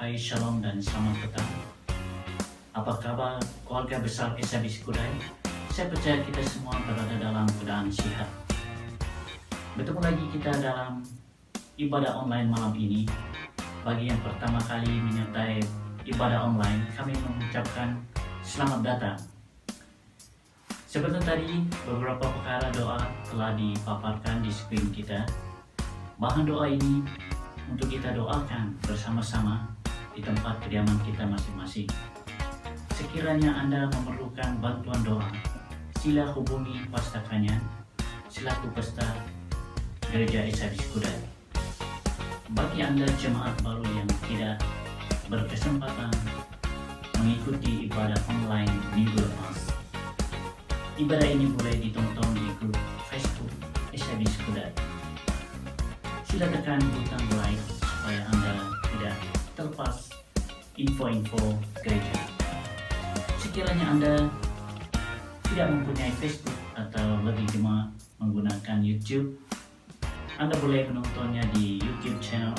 Hai Shalom dan selamat petang. Apa kabar keluarga besar SABC Kudai? Saya percaya kita semua berada dalam keadaan sehat. Bertemu lagi kita dalam ibadah online malam ini. Bagi yang pertama kali menyertai ibadah online, kami mengucapkan selamat datang. Seperti tadi, beberapa perkara doa telah dipaparkan di screen kita. Bahan doa ini untuk kita doakan bersama-sama di tempat kediaman kita masing-masing. Sekiranya Anda memerlukan bantuan doa, sila hubungi Pastor Kanyan selaku Pastor Gereja SABC Kudai. Bagi Anda jemaat baru yang tidak berkesempatan mengikuti ibadah online minggu lepas, ibadah ini boleh ditonton di grup Facebook SABC Kudai. Sila tekan butang like supaya Anda tidak terlepas info-info gereja. Sekiranya Anda tidak mempunyai Facebook atau lebih gemar menggunakan YouTube, Anda boleh menontonnya di YouTube channel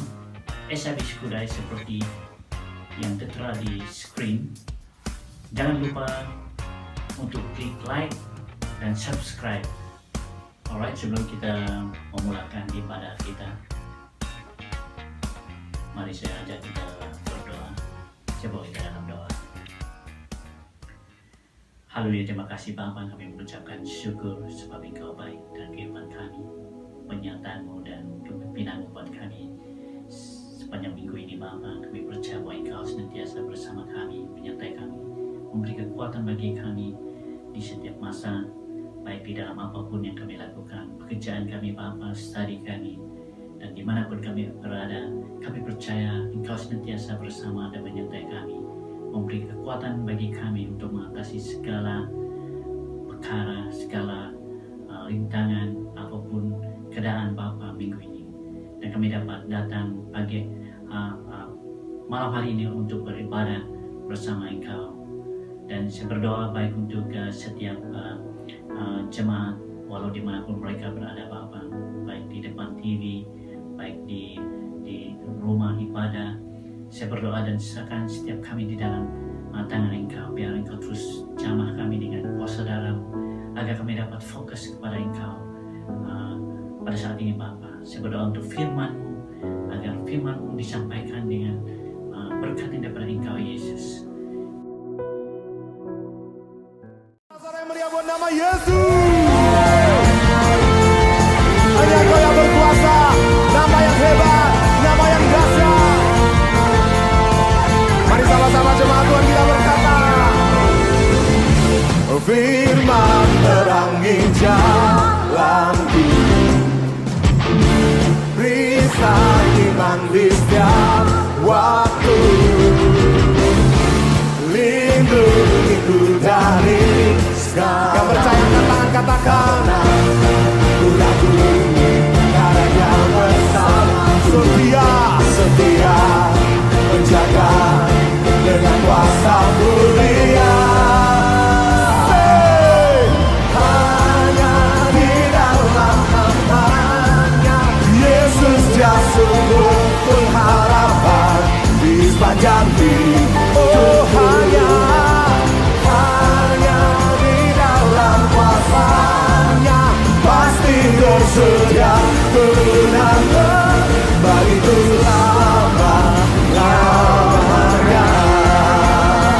SABC Kudai seperti yang tertera di screen. Jangan lupa untuk klik like dan subscribe. Alright, sebelum kita memulakan ibadah kita, mari saya ajak kita berdoa. Coba kita dalam doa. Haleluya, terima kasih Bapa, kami mengucapkan syukur sebab Engkau baik dan kehidupan kami, penyertaan-Mu dan kepimpinan-Mu buat kami sepanjang minggu ini Bapa. Kami percaya bahwa Engkau senantiasa bersama kami, menyertai kami, memberi kekuatan bagi kami di setiap masa, baik di dalam apapun yang kami lakukan, pekerjaan kami Bapa, studi kami, dan dimanapun kami berada. Kami percaya Engkau senantiasa bersama dan menyertai kami, memberi kekuatan bagi kami untuk mengatasi segala perkara, segala rintangan, apapun keadaan Bapa minggu ini. Dan kami dapat datang pagi malam hari ini untuk beribadah bersama Engkau. Dan saya berdoa baik untuk setiap jemaat, walau dimanapun mereka berada Bapa, baik di depan TV, baik di rumah ibadah. Saya berdoa dan sisakan setiap kami di dalam tangan Engkau. Biar Engkau terus jamah kami dengan kuasa darah, agar kami dapat fokus kepada Engkau pada saat ini Bapa. Saya berdoa untuk firman-Mu, agar firman-Mu disampaikan dengan berkat daripada Engkau Yesus. Yang meriah buat nama Yesus. Hanya Engkau yang berkuasa, nama yang hebat, nama yang dahsyat. Mari sama-sama jemaat Tuhan kita berkata, firman terangi jalanku, perisai iman di setiap waktu, lindungiku dari segala. Yang percaya angkat tangan katakan, ku karanya bersama, setia menjaga dengan kuasa mulia. Hanya di dalam namanya Yesus dia sungguh pengharapan di sepanjang hidup. Oh, hanya di dalam kuasanya pasti tersedia kemenangan bagiku lamanya.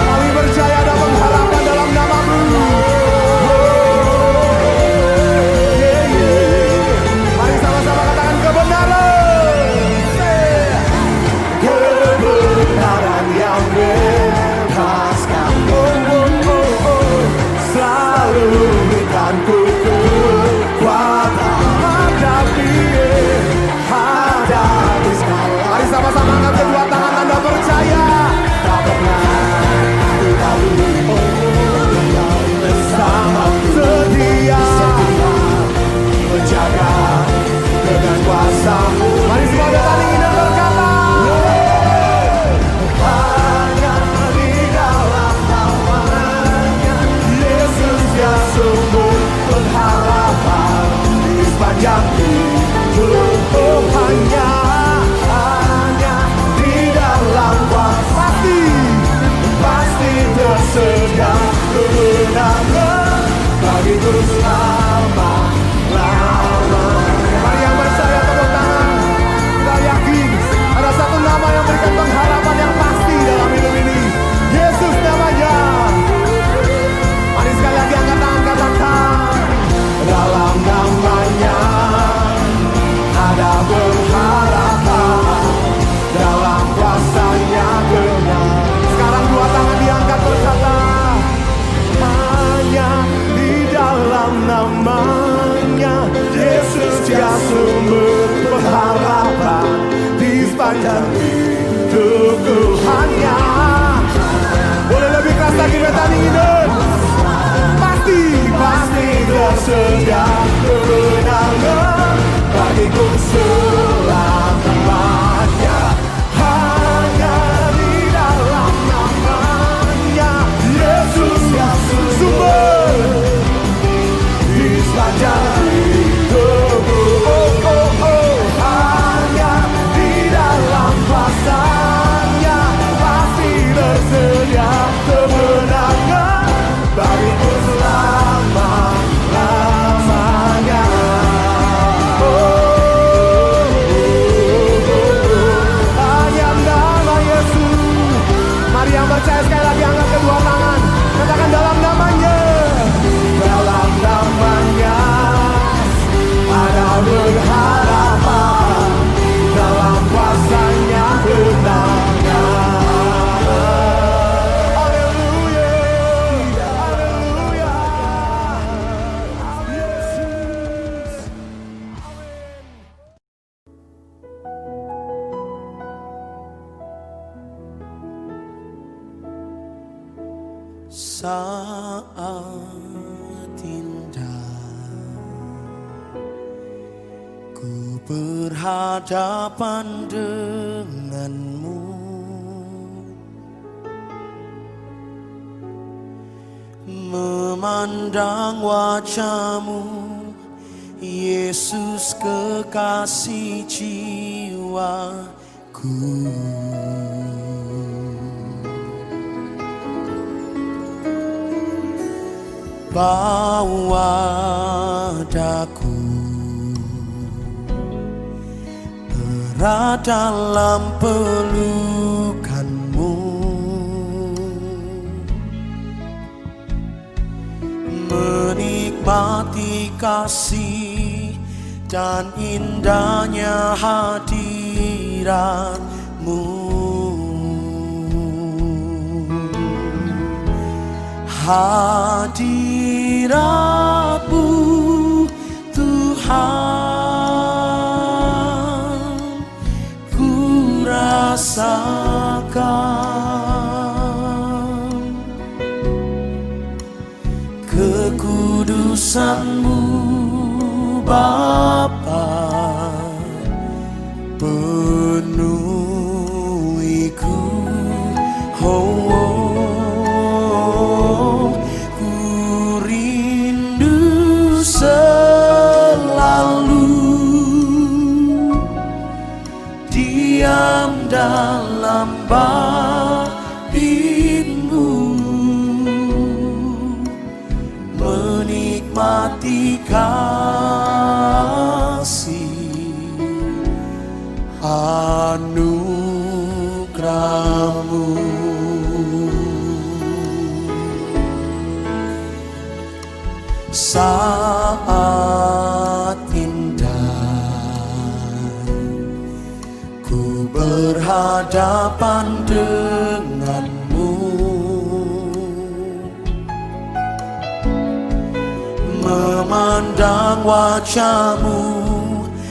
Kami percaya dan mengharapkan dalam nama-Mu. Mari sama-sama katakan kebenaran. Kebenaran yang bebaskan. Selalu berikan ku kekuatan hadapi segala dingin. Pasti tersedia kemenangan bagiku selamanya. Hanya di dalam namanya Yesus, sumber bisa jadi hanya di dalam kuasa-Nya pasti tersedia kemenangan bagiku selama-lamanya. Hanya nama Yesus. Mari yang percaya sekali lagi angkat kedua tangan, katakan dalam namanya. Dalam namanya ada berharapan, dalam kuasa-Nya kemenangan. Haleluya, haleluya. Yesus. Saat indah ku berhadapan denganmu, memandang wajahmu, Yesus kekasih jiwaku. Bawa daku erat dalam pelukanmu, menikmati kasih dan indahnya hadiratmu. Hadiratmu Tuhan ku rasakan, kekudusan-Mu Bapa penuhiku. Dalam bait-Mu menikmati kasih anugerah-Mu. Saat berhadapan denganmu, memandang wajah-Mu,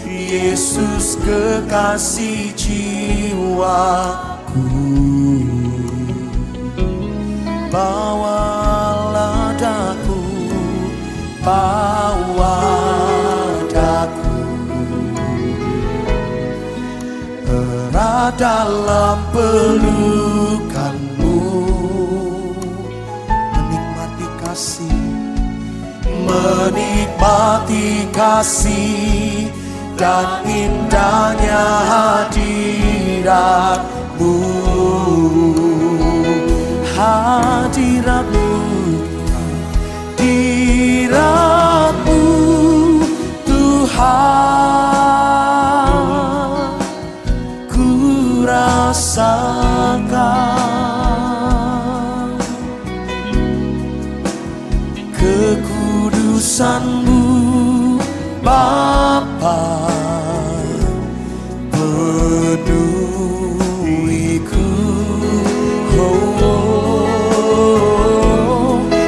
Yesus kekasih jiwaku. Bawalah daku, bawa daku erat dalam pelukan-Mu, menikmati kasih dan indahnya hadirat-Mu. Hadirat-Mu, hadirat-Mu Tuhan ku rasakan, kekudusan-Mu Bapa penuhiku.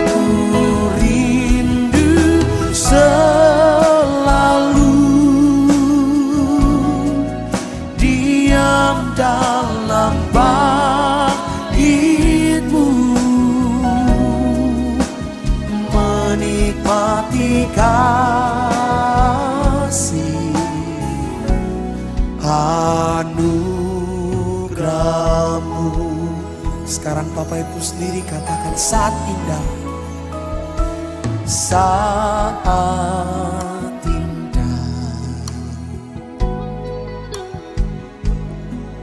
Ku rindu selalu diam dalam bait-Mu, anugerah-Mu. Sekarang Bapak Ibu sendiri katakan, saat indah, saat indah.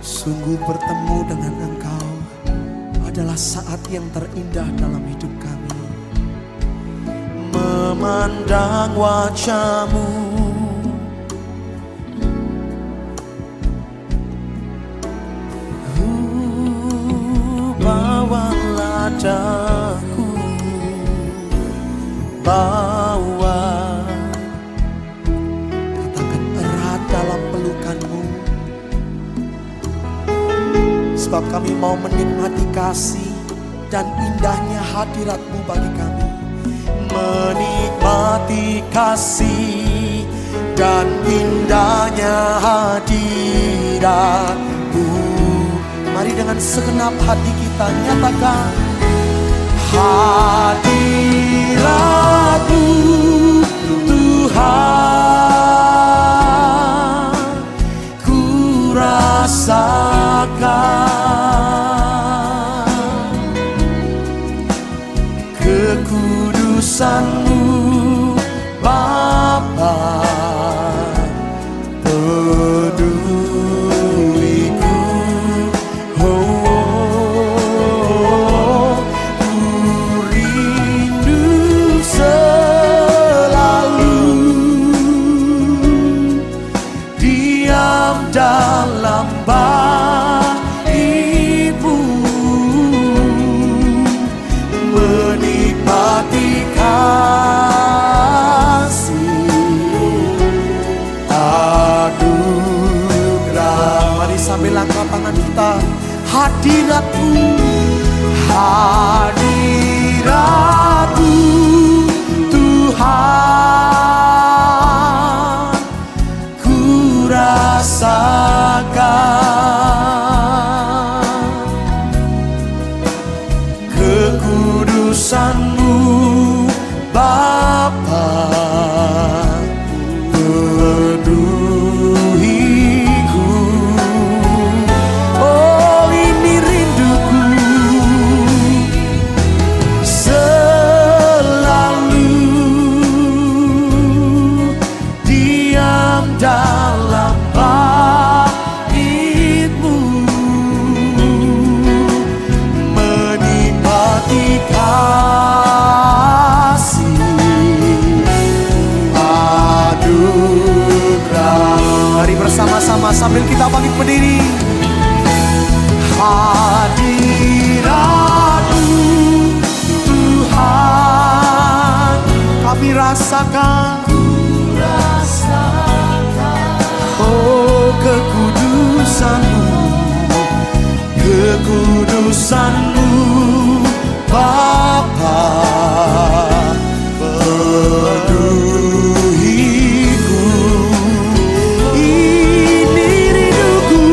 Sungguh bertemu dengan Engkau adalah saat yang terindah dalam hidup kami. Memandang wajah-Mu, bawalah daku, bawa, katakan erat dalam pelukan-Mu. Sebab kami mau menikmati kasih dan indahnya hadirat-Mu bagi kami. Menikmati kasih dan indahnya hadirat-Mu. Mari dengan segenap hati kita nyatakan, hadirat-Mu Tuhan, ku rasakan kekudusan-Mu Bapa. Peduliku, ku rindu selalu diam dalam bait-Mu, menikmati kasih anugerah. Mari sambil angkat tangan kita, hadirat-Mu, hadirat-Mu Tuhan, ku rasakan kekudusan-Mu Bapa. Peduliku, oh ini rinduku, selalu diam dalam bait-Mu, menikmati kasih anugerah. Mari bersama-sama sambil kita bangkit berdiri. Hadirat-Mu Tuhan, kami rasakan, oh kekudusan-Mu, kekudusan-Mu Bapa. Peduliku, ini rinduku,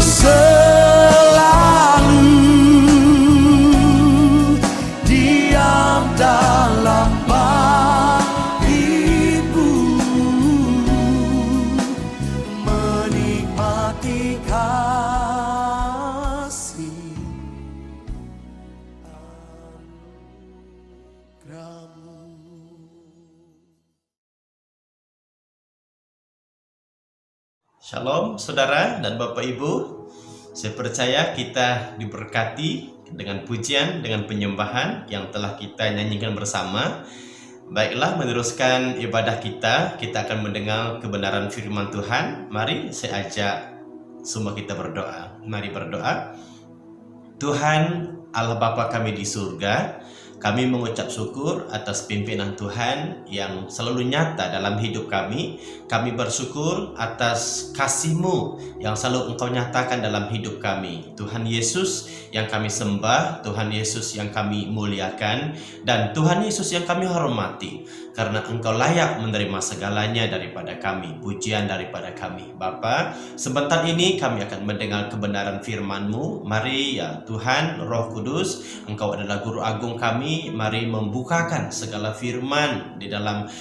selalu diam dalam bait-Mu, menikmati kasih anugerah-Mu. Shalom saudara dan Bapak Ibu. Saya percaya kita diberkati dengan pujian, dengan penyembahan yang telah kita nyanyikan bersama. Baiklah, meneruskan ibadah kita akan mendengar kebenaran firman Tuhan. Mari saya ajak semua kita berdoa. Mari berdoa. Tuhan Allah Bapa kami di surga, kami mengucap syukur atas pimpinan Tuhan yang selalu nyata dalam hidup kami. Kami bersyukur atas kasih-Mu yang selalu Engkau nyatakan dalam hidup kami. Tuhan Yesus yang kami sembah, Tuhan Yesus yang kami muliakan, dan Tuhan Yesus yang kami hormati. Karena Engkau layak menerima segalanya daripada kami, pujian daripada kami. Bapa, sebentar ini kami akan mendengar kebenaran firman-Mu. Mari ya Tuhan, Roh Kudus, Engkau adalah Guru Agung kami, kami, mari membukakan segala firman di dalam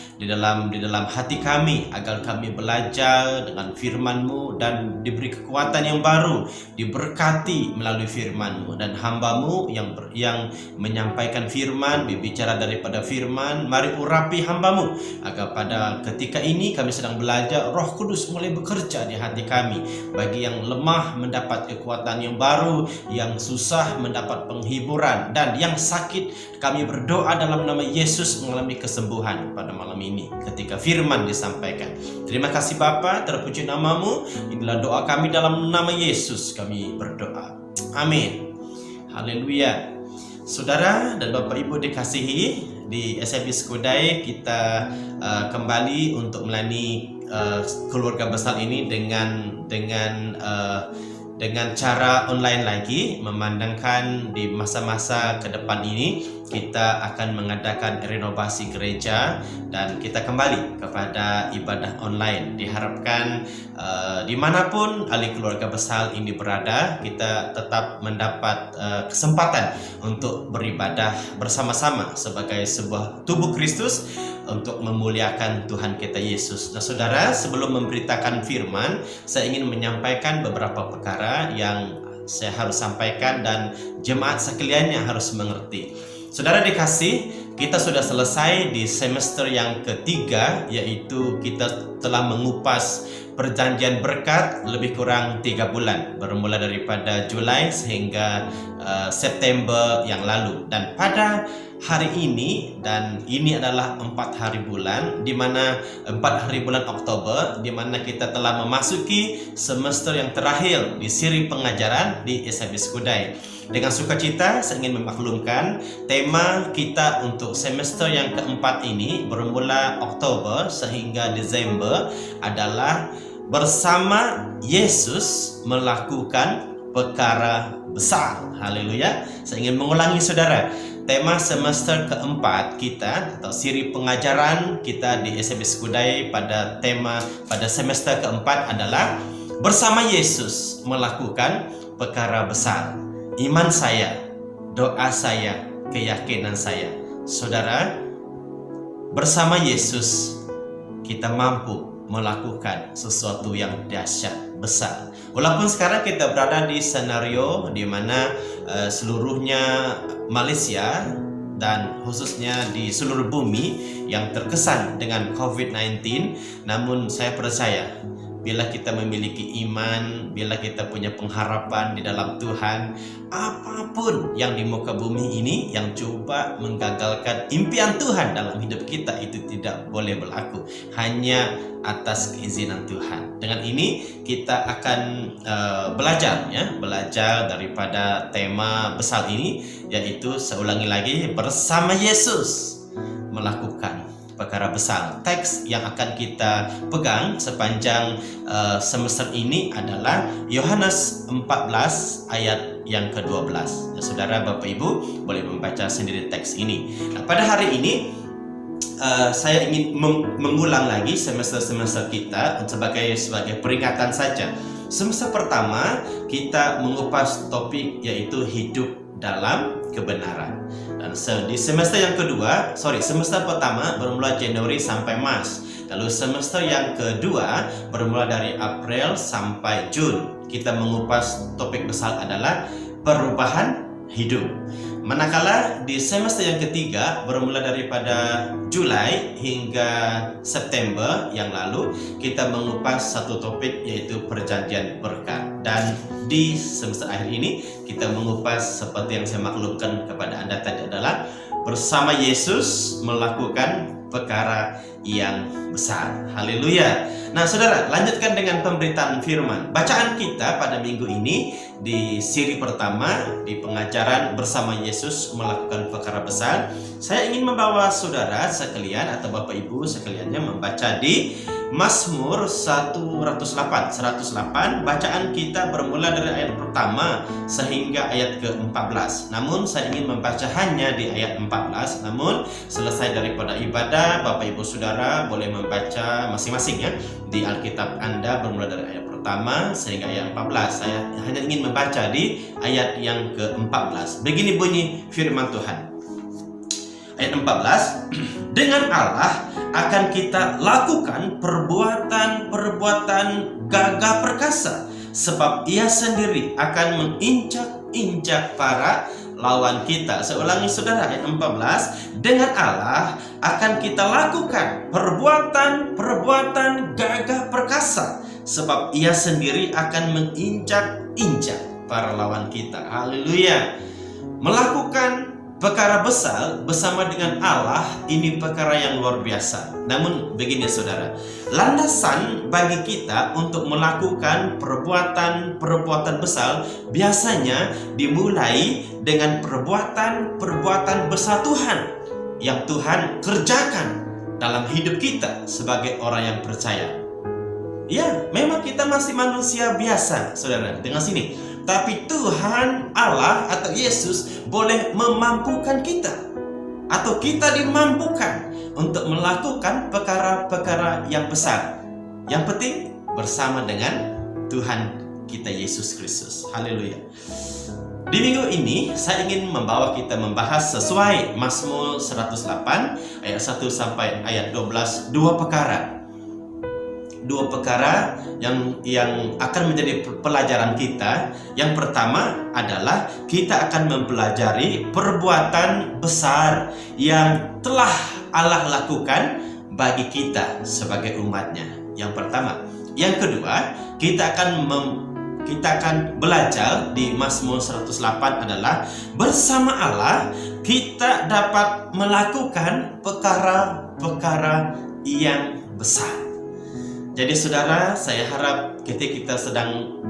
hati kami, agar kami belajar dengan firman-Mu dan diberi kekuatan yang baru, diberkati melalui firman-Mu. Dan hamba-Mu yang menyampaikan firman, berbicara daripada firman, mari urapi hamba-Mu, agar pada ketika ini kami sedang belajar, Roh Kudus mulai bekerja di hati kami. Bagi yang lemah mendapat kekuatan yang baru, yang susah mendapat penghiburan, dan yang sakit kami berdoa dalam nama Yesus mengalami kesembuhan pada malam ini ketika firman disampaikan. Terima kasih Bapa, terpuji nama-Mu. Inilah doa kami dalam nama Yesus kami berdoa. Amin. Haleluya. Saudara dan Bapak Ibu dikasihi, di SMB Skudai kita kembali untuk melayani keluarga besar ini dengan cara online lagi, memandangkan di masa-masa ke depan ini kita akan mengadakan renovasi gereja dan kita kembali kepada ibadah online. Diharapkan dimanapun ahli keluarga besar ini berada, kita tetap mendapat kesempatan untuk beribadah bersama-sama sebagai sebuah tubuh Kristus untuk memuliakan Tuhan kita Yesus. Nah saudara, sebelum memberitakan firman, saya ingin menyampaikan beberapa perkara yang saya harus sampaikan dan jemaat sekalian yang harus mengerti. Saudara dikasih, kita sudah selesai di semester yang ketiga, yaitu kita telah mengupas perjanjian berkat lebih kurang 3 bulan, bermula daripada Julai sehingga September yang lalu. Dan pada hari ini, dan ini adalah 4 hari bulan, di mana 4 hari bulan Oktober, di mana kita telah memasuki semester yang terakhir di siri pengajaran di SMB Skudai. Dengan sukacita saya ingin memaklumkan tema kita untuk semester yang keempat ini, bermula Oktober sehingga Desember, adalah bersama Yesus melakukan perkara besar. Haleluya. Saya ingin mengulangi saudara, tema semester keempat kita atau siri pengajaran kita di SMB Skudai pada semester keempat adalah bersama Yesus melakukan perkara besar. Iman saya, doa saya, keyakinan saya, saudara, bersama Yesus kita mampu melakukan sesuatu yang dahsyat besar. Walaupun sekarang kita berada di senario di mana seluruhnya Malaysia dan khususnya di seluruh bumi yang terkesan dengan COVID-19, namun saya percaya bila kita memiliki iman, bila kita punya pengharapan di dalam Tuhan, apapun yang di muka bumi ini yang coba menggagalkan impian Tuhan dalam hidup kita itu tidak boleh berlaku, hanya atas keizinan Tuhan. Dengan ini kita akan belajar daripada tema besar ini, yaitu saya ulangi lagi, bersama Yesus melakukan perkara besar. Teks yang akan kita pegang sepanjang semester ini adalah Yohanes 14 ayat yang ke-12. Ya, saudara Bapak Ibu boleh membaca sendiri teks ini. Nah, pada hari ini saya ingin mengulang lagi semester-semester kita sebagai peringatan saja. Semester pertama kita mengupas topik yaitu hidup dalam kebenaran. Dan di semester pertama bermula Januari sampai Maret. Lalu semester yang kedua bermula dari April sampai Jun. Kita mengupas topik besar adalah perubahan hidup. Manakala di semester yang ketiga bermula daripada Julai hingga September yang lalu, kita mengupas satu topik yaitu perjanjian berkat. Dan di semester akhir ini kita mengupas seperti yang saya maklumkan kepada Anda tadi adalah bersama Yesus melakukan perkara yang besar. Haleluya. Nah saudara, lanjutkan dengan pemberitaan firman. Bacaan kita pada minggu ini di siri pertama di pengajaran bersama Yesus melakukan perkara besar. Saya ingin membawa saudara sekalian atau Bapak Ibu sekaliannya membaca di Mazmur 108. Bacaan kita bermula dari ayat pertama sehingga ayat ke-14. Namun saya ingin membaca hanya di ayat 14. Namun selesai daripada ibadah, Bapak Ibu Saudara boleh membaca masing-masing ya di Alkitab Anda bermula dari ayat pertama sehingga ayat 14. Saya hanya ingin membaca di ayat yang ke-14. Begini bunyi firman Tuhan. ayat 14, dengan Allah akan kita lakukan perbuatan-perbuatan gagah perkasa, sebab Ia sendiri akan menginjak-injak para lawan kita. Saya ulangi saudara, ayat 14, dengan Allah akan kita lakukan perbuatan-perbuatan gagah perkasa, sebab Ia sendiri akan menginjak-injak para lawan kita. Haleluya. Melakukan perkara besar bersama dengan Allah ini perkara yang luar biasa. Namun begini saudara, landasan bagi kita untuk melakukan perbuatan-perbuatan besar biasanya dimulai dengan perbuatan-perbuatan besar Tuhan yang Tuhan kerjakan dalam hidup kita sebagai orang yang percaya. Ya, memang kita masih manusia biasa, saudara. Dengar sini. Tapi Tuhan Allah atau Yesus boleh memampukan kita, atau kita dimampukan untuk melakukan perkara-perkara yang besar. Yang penting bersama dengan Tuhan kita Yesus Kristus. Haleluya. Di minggu ini saya ingin membawa kita membahas sesuai Mazmur 108 ayat 1 sampai ayat 12, dua perkara yang akan menjadi pelajaran kita. Yang pertama adalah kita akan mempelajari perbuatan besar yang telah Allah lakukan bagi kita sebagai umatnya. Yang pertama. Yang kedua, kita akan belajar di Mazmur 108 adalah bersama Allah kita dapat melakukan perkara-perkara yang besar. Jadi saudara, saya harap ketika kita sedang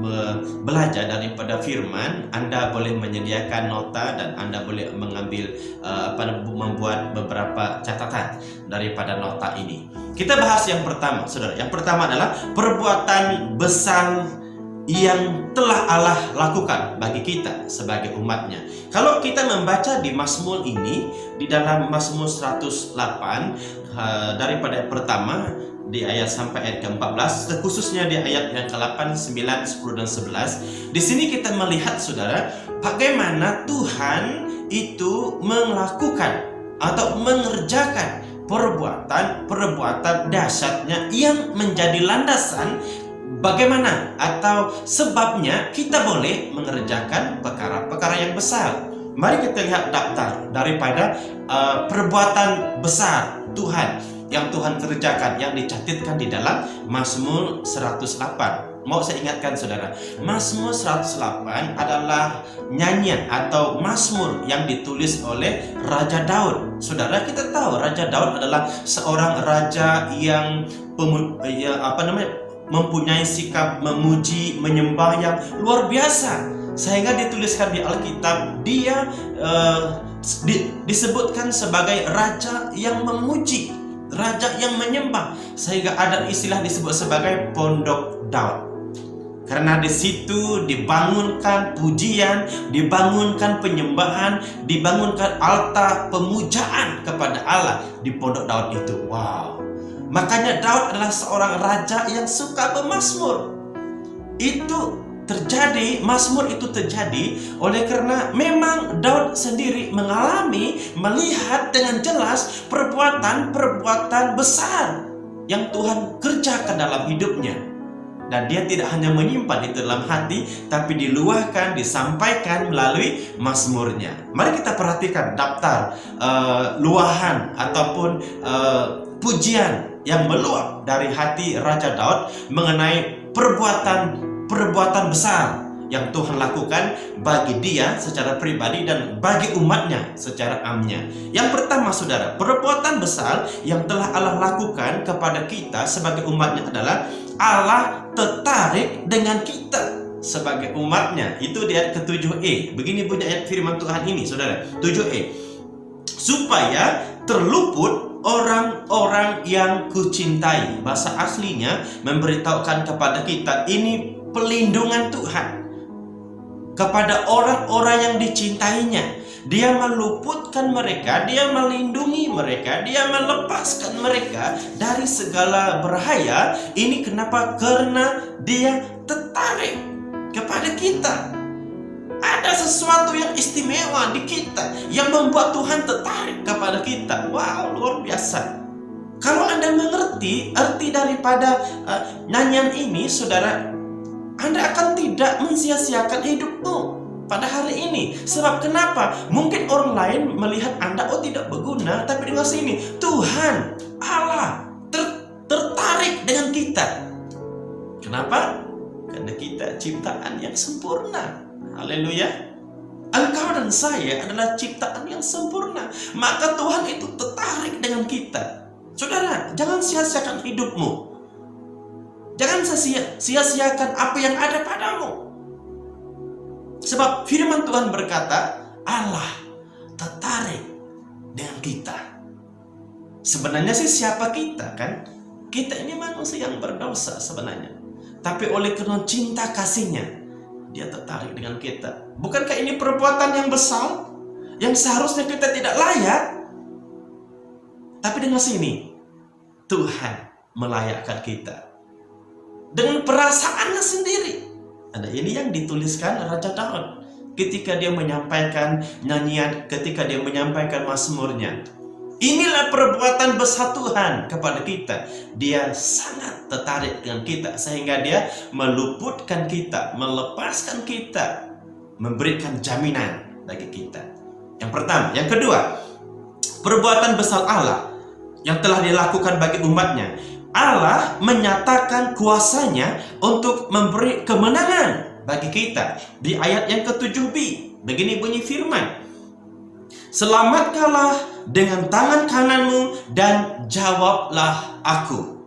belajar daripada firman, Anda boleh menyediakan nota dan Anda boleh mengambil membuat beberapa catatan daripada nota ini. Kita bahas yang pertama, saudara. Yang pertama adalah perbuatan besar yang telah Allah lakukan bagi kita sebagai umatnya. Kalau kita membaca di Mazmur ini, di dalam Mazmur 108 daripada pertama di ayat sampai ayat ke-14, khususnya di ayat yang ke-8, 9, 10 dan 11. Di sini kita melihat saudara, bagaimana Tuhan itu melakukan atau mengerjakan perbuatan dahsyatnya yang menjadi landasan bagaimana atau sebabnya kita boleh mengerjakan perkara-perkara yang besar. Mari kita lihat daftar daripada perbuatan besar Tuhan yang Tuhan kerjakan, yang dicatatkan di dalam Mazmur 108. Mau saya ingatkan saudara, Mazmur 108 adalah nyanyian atau mazmur yang ditulis oleh Raja Daud. Saudara, kita tahu Raja Daud adalah seorang raja yang mempunyai sikap memuji, menyembah yang luar biasa, sehingga dituliskan di Alkitab dia disebutkan sebagai raja yang memuji, raja yang menyembah, sehingga ada istilah disebut sebagai pondok Daud. Karena di situ dibangunkan pujian, dibangunkan penyembahan, dibangunkan altar pemujaan kepada Allah di pondok Daud itu. Wow. Makanya Daud adalah seorang raja yang suka bermazmur. Itu terjadi, mazmur itu terjadi oleh karena memang Daud sendiri melihat dengan jelas perbuatan-perbuatan besar yang Tuhan kerjakan dalam hidupnya. Dan dia tidak hanya menyimpan itu dalam hati, tapi diluahkan, disampaikan melalui mazmurnya. Mari kita perhatikan daftar luahan ataupun pujian yang meluap dari hati Raja Daud mengenai perbuatan besar yang Tuhan lakukan bagi dia secara pribadi dan bagi umatnya secara amnya. Yang pertama saudara, perbuatan besar yang telah Allah lakukan kepada kita sebagai umatnya adalah Allah tertarik dengan kita sebagai umatnya. Itu di ayat ke-7e. Begini bunyi ayat firman Tuhan ini saudara, 7e. Supaya terluput orang-orang yang kucintai. Bahasa aslinya memberitahukan kepada kita ini pelindungan Tuhan kepada orang-orang yang dicintainya. Dia meluputkan mereka, dia melindungi mereka, dia melepaskan mereka dari segala bahaya. Ini kenapa? Karena dia tertarik kepada kita. Ada sesuatu yang istimewa di kita yang membuat Tuhan tertarik kepada kita. Wow, luar biasa. Kalau Anda mengerti arti daripada nyanyian ini, saudara, Anda akan tidak mensia-siakan hidupmu pada hari ini. Sebab kenapa? Mungkin orang lain melihat Anda, oh tidak berguna, tapi dengar sini, Tuhan Allah tertarik dengan kita. Kenapa? Karena kita ciptaan yang sempurna. Haleluya. Engkau dan saya adalah ciptaan yang sempurna. Maka Tuhan itu tertarik dengan kita. Saudara, jangan sia-siakan hidupmu. Jangan sia-siakan apa yang ada padamu. Sebab firman Tuhan berkata, Allah tertarik dengan kita. Sebenarnya sih siapa kita kan? Kita ini manusia yang berdosa sebenarnya. Tapi oleh karena cinta kasihnya, Dia tertarik dengan kita. Bukankah ini perbuatan yang besar? Yang seharusnya kita tidak layak. Tapi dengar sini, Tuhan melayakkan kita dengan perasaannya sendiri. Ada ini yang dituliskan Raja Daud ketika dia menyampaikan nyanyian, ketika dia menyampaikan mazmurnya. Inilah perbuatan besar Tuhan kepada kita. Dia sangat tertarik dengan kita sehingga Dia meluputkan kita, melepaskan kita, memberikan jaminan bagi kita. Yang pertama, yang kedua, perbuatan besar Allah yang telah dilakukan bagi umatnya. Allah menyatakan kuasanya untuk memberi kemenangan bagi kita. Di ayat yang ke-7b, begini bunyi firman, selamatkanlah dengan tangan kananmu dan jawablah aku.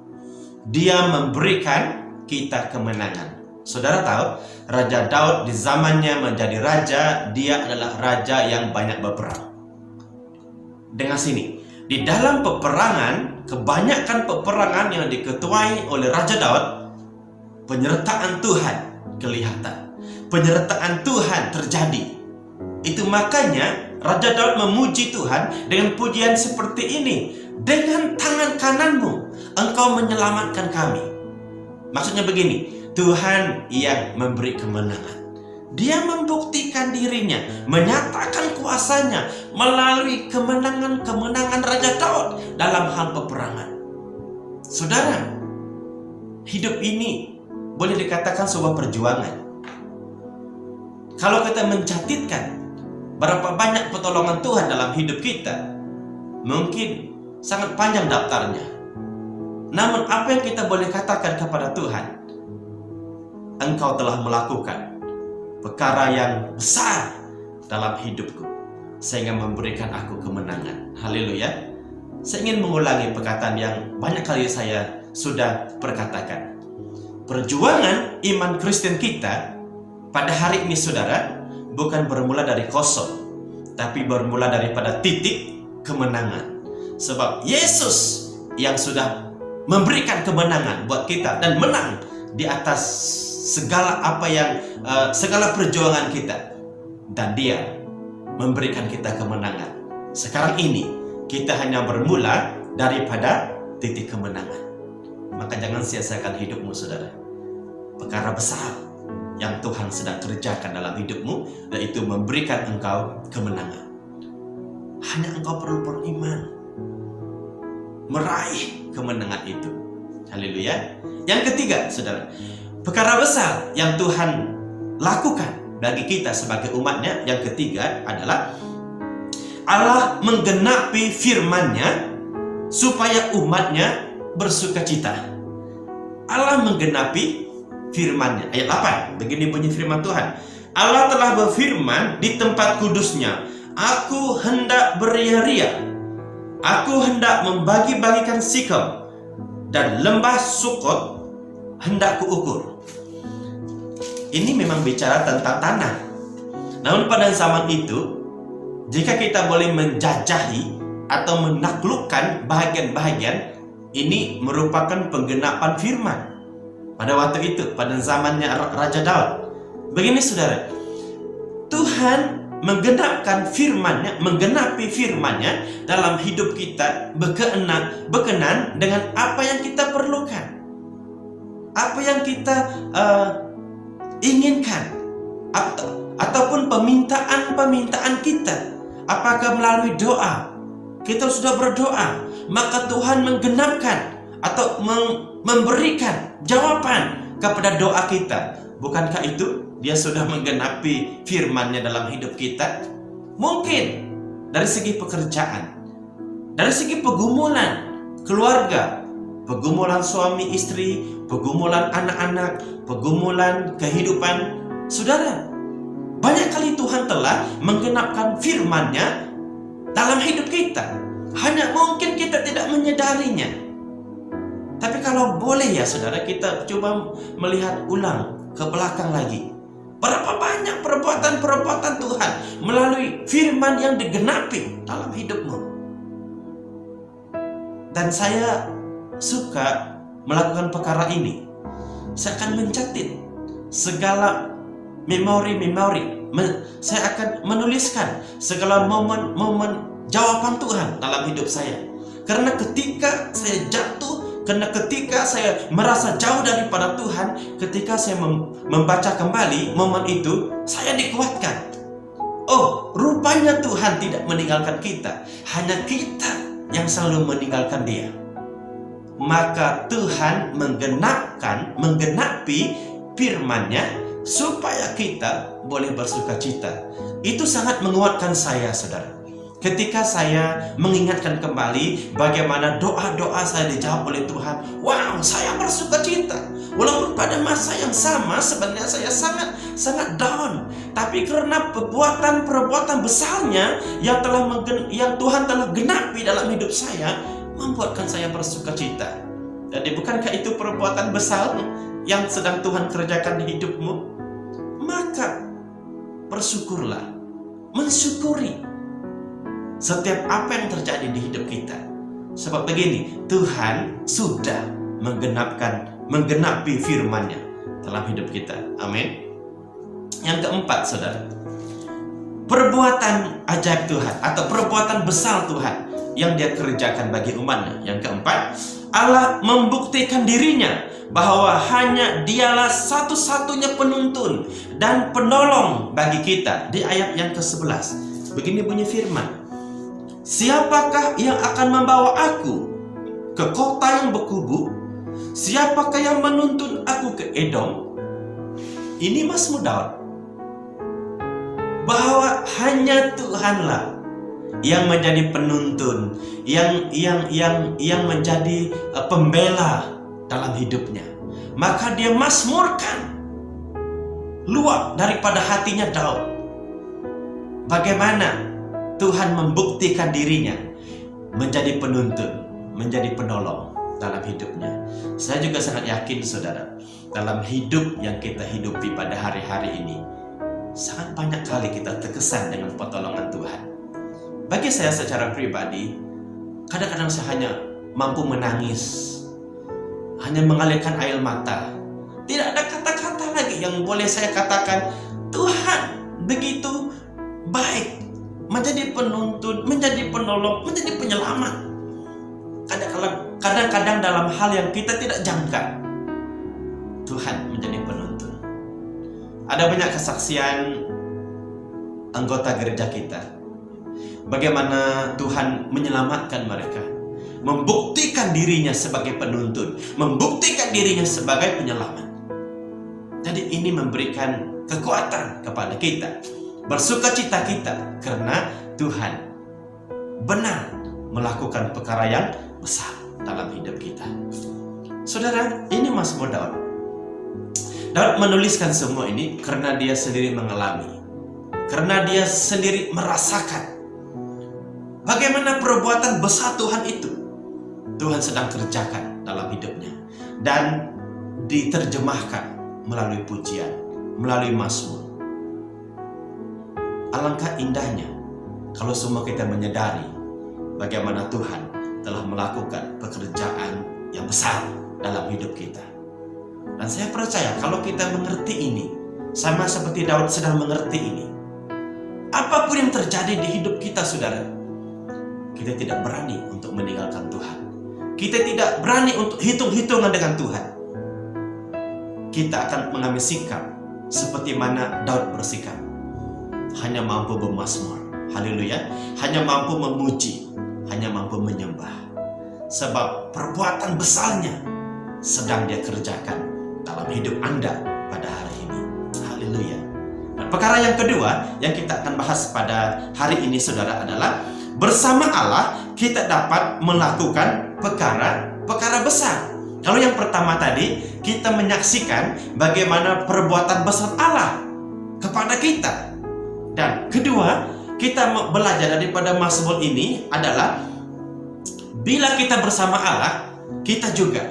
Dia memberikan kita kemenangan. Saudara tahu, Raja Daud di zamannya menjadi raja, dia adalah raja yang banyak berperang. Dengar sini, di dalam peperangan, kebanyakan peperangan yang diketuai oleh Raja Daud, penyertaan Tuhan kelihatan. Penyertaan Tuhan terjadi. Itu makanya Raja Daud memuji Tuhan dengan pujian seperti ini. Dengan tangan kananmu, engkau menyelamatkan kami. Maksudnya begini, Tuhan yang memberi kemenangan. Dia membuktikan dirinya, menyatakan kuasanya melalui kemenangan-kemenangan Raja Daud dalam hal peperangan. Saudara, hidup ini boleh dikatakan sebuah perjuangan. Kalau kita mencatatkan berapa banyak pertolongan Tuhan dalam hidup kita, mungkin sangat panjang daftarnya. Namun apa yang kita boleh katakan kepada Tuhan, Engkau telah melakukan perkara yang besar dalam hidupku, sehingga memberikan aku kemenangan. Haleluya. Saya ingin mengulangi perkataan yang banyak kali saya sudah perkatakan. Perjuangan iman Kristen kita pada hari ini, saudara, bukan bermula dari kosong, tapi bermula daripada titik kemenangan. Sebab Yesus yang sudah memberikan kemenangan buat kita dan menang di atas segala segala perjuangan kita, dan Dia memberikan kita kemenangan. Sekarang ini kita hanya bermula daripada titik kemenangan. Maka jangan sia-siakan hidupmu, saudara. Perkara besar yang Tuhan sedang kerjakan dalam hidupmu, yaitu memberikan engkau kemenangan. Hanya engkau perlu beriman, meraih kemenangan itu. Haleluya. Yang ketiga, saudara, perkara besar yang Tuhan lakukan bagi kita sebagai umatnya, yang ketiga adalah Allah menggenapi firman-Nya supaya umatnya bersuka cita. Allah menggenapi firman-Nya. Ayat 8, begini bunyi firman Tuhan. Allah telah berfirman di tempat kudusnya, Aku hendak beria-ria, Aku hendak membagi-bagikan Sikem, dan lembah Sukot hendak kuukur. Ini memang bicara tentang tanah. Namun pada zaman itu, jika kita boleh menjajahi atau menaklukkan bahagian-bahagian, ini merupakan penggenapan firman. Pada waktu itu, pada zamannya Raja Daud. Begini saudara, Tuhan menggenapi firman-Nya dalam hidup kita, berkenan dengan apa yang kita perlukan, apa yang kita inginkan, ataupun permintaan kita, apakah melalui doa, kita sudah berdoa, maka Tuhan menggenapkan atau memberikan jawaban kepada doa kita. Bukankah itu Dia sudah menggenapi firman-Nya dalam hidup kita? Mungkin dari segi pekerjaan, dari segi pergumulan keluarga, pergumulan suami istri, pergumulan anak-anak, pergumulan kehidupan saudara, banyak kali Tuhan telah menggenapkan firman-Nya dalam hidup kita. Hanya mungkin kita tidak menyadarinya. Tapi kalau boleh ya saudara, kita coba melihat ulang ke belakang lagi. Berapa banyak perbuatan-perbuatan Tuhan melalui firman yang digenapi dalam hidupmu. Dan saya suka melakukan perkara ini. Saya akan mencatat segala memori. Saya akan menuliskan segala momen-momen jawaban Tuhan dalam hidup saya. Karena ketika saya jatuh, karena ketika saya merasa jauh daripada Tuhan, ketika saya membaca kembali momen itu, saya dikuatkan. Oh, rupanya Tuhan tidak meninggalkan kita, hanya kita yang selalu meninggalkan Dia. Maka Tuhan menggenapi firman-Nya supaya kita boleh bersuka cita. Itu sangat menguatkan saya, saudara. Ketika saya mengingatkan kembali bagaimana doa-doa saya dijawab oleh Tuhan, wow, saya bersuka cita. Walaupun pada masa yang sama sebenarnya saya sangat down, tapi karena perbuatan besarnya yang Tuhan telah genapi dalam hidup saya, membuatkan saya bersuka cita. Jadi bukankah itu perbuatan besar yang sedang Tuhan kerjakan di hidupmu? Maka bersyukurlah, mensyukuri setiap apa yang terjadi di hidup kita. Sebab begini, Tuhan sudah menggenapi firman-Nya dalam hidup kita. Amin. Yang keempat, saudara, perbuatan ajaib Tuhan atau perbuatan besar Tuhan yang Dia kerjakan bagi umat-Nya. Yang keempat, Allah membuktikan dirinya bahwa hanya Dialah satu-satunya penuntun dan penolong bagi kita. Di ayat yang ke-11 begini bunyi firman, siapakah yang akan membawa aku ke kota yang berkubu? Siapakah yang menuntun aku ke Edom? Ini Mazmur Daud, bahwa hanya Tuhanlah yang menjadi penuntun, yang menjadi pembela dalam hidupnya. Maka dia mazmurkan luap daripada hatinya Daud, bagaimana Tuhan membuktikan dirinya menjadi penuntun, menjadi penolong dalam hidupnya. Saya juga sangat yakin, saudara, dalam hidup yang kita hidupi pada hari-hari ini, sangat banyak kali kita terkesan dengan pertolongan Tuhan. Bagi saya secara pribadi, kadang-kadang saya hanya mampu menangis, hanya mengalirkan air mata. Tidak ada kata-kata lagi yang boleh saya katakan, Tuhan begitu baik, menjadi penuntun, menjadi penolong, menjadi penyelamat. Kadang-kadang dalam hal yang kita tidak jangka, Tuhan menjadi penuntun. Ada banyak kesaksian anggota gereja kita, bagaimana Tuhan menyelamatkan mereka, membuktikan dirinya sebagai penuntun, membuktikan dirinya sebagai penyelamat. Jadi ini memberikan kekuatan kepada kita, bersukacita kita, karena Tuhan benar melakukan perkara yang besar dalam hidup kita. Saudara, ini Mazmur Daud. Daud menuliskan semua ini karena dia sendiri mengalami, karena dia sendiri merasakan bagaimana perbuatan besar Tuhan itu Tuhan sedang kerjakan dalam hidupnya, dan diterjemahkan melalui pujian, melalui mazmur. Alangkah indahnya kalau semua kita menyadari bagaimana Tuhan telah melakukan pekerjaan yang besar dalam hidup kita. Dan saya percaya kalau kita mengerti ini, sama seperti Daud sedang mengerti ini, apapun yang terjadi di hidup kita, saudara, kita tidak berani untuk meninggalkan Tuhan. Kita tidak berani untuk hitung-hitungan dengan Tuhan. Kita akan mengambil sikap seperti mana Daud bersikap. hanya mampu bermazmur. Haleluya. Hanya mampu memuji, hanya mampu menyembah. Sebab perbuatan besarnya sedang Dia kerjakan dalam hidup Anda pada hari ini. Haleluya. Dan perkara yang kedua yang kita akan bahas pada hari ini, saudara, adalah bersama Allah kita dapat melakukan perkara besar. Kalau yang pertama tadi, kita menyaksikan bagaimana perbuatan besar Allah kepada kita. Dan kedua, kita belajar daripada Mazmur ini adalah bila kita bersama Allah, kita juga